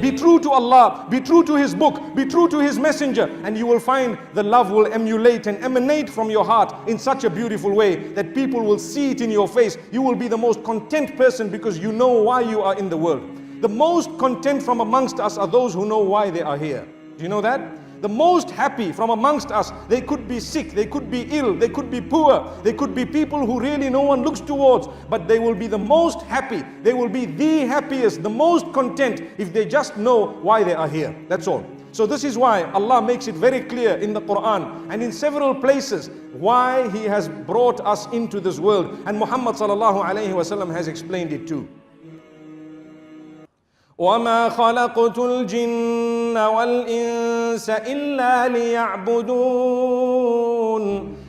Be true to Allah, be true to His book, be true to His messenger, and you will find the love will emulate and emanate from your heart in such a beautiful way that people will see it in your face. You will be the most content person because you know why you are in the world. The most content from amongst us are those who know why they are here. Do you know that? The most happy from amongst us, they could be sick, they could be ill, they could be poor, they could be people who really no one looks towards, but they will be the most happy, they will be the happiest, the most content if they just know why they are here. That's all. So this is why Allah makes it very clear in the Quran and in several places why He has brought us into this world, and Muhammad sallallahu alaihi wasallam has explained it too. وَمَا خَلَقْتُ الْجِنَّ وَالْإِنسَ إِلَّا لِيَعْبُدُونَ.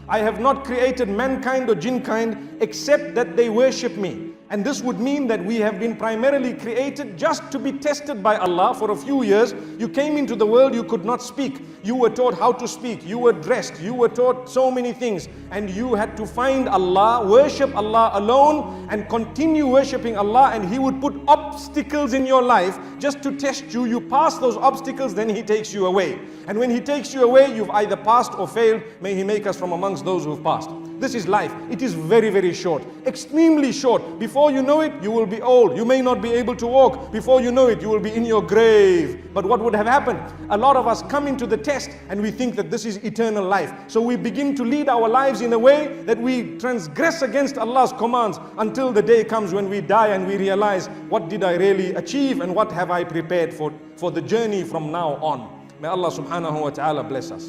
I have not created mankind or jinnkind except that they worship me. And this would mean that we have been primarily created just to be tested by Allah for a few years. You came into the world, you could not speak. You were taught how to speak. You were dressed. You were taught so many things. And you had to find Allah, worship Allah alone, and continue worshipping Allah. And He would put obstacles in your life just to test you. You pass those obstacles, then He takes you away. And when He takes you away, you've either passed or failed. May He make us from amongst those who've passed. This is life. It is very, very short. Extremely short. Before you know it, you will be old. You may not be able to walk. Before you know it, you will be in your grave. But what would have happened? A lot of us come into the test and we think that this is eternal life. So we begin to lead our lives in a way that we transgress against Allah's commands until the day comes when we die and we realize, what did I really achieve and what have I prepared for the journey from now on? May Allah subhanahu wa ta'ala bless us.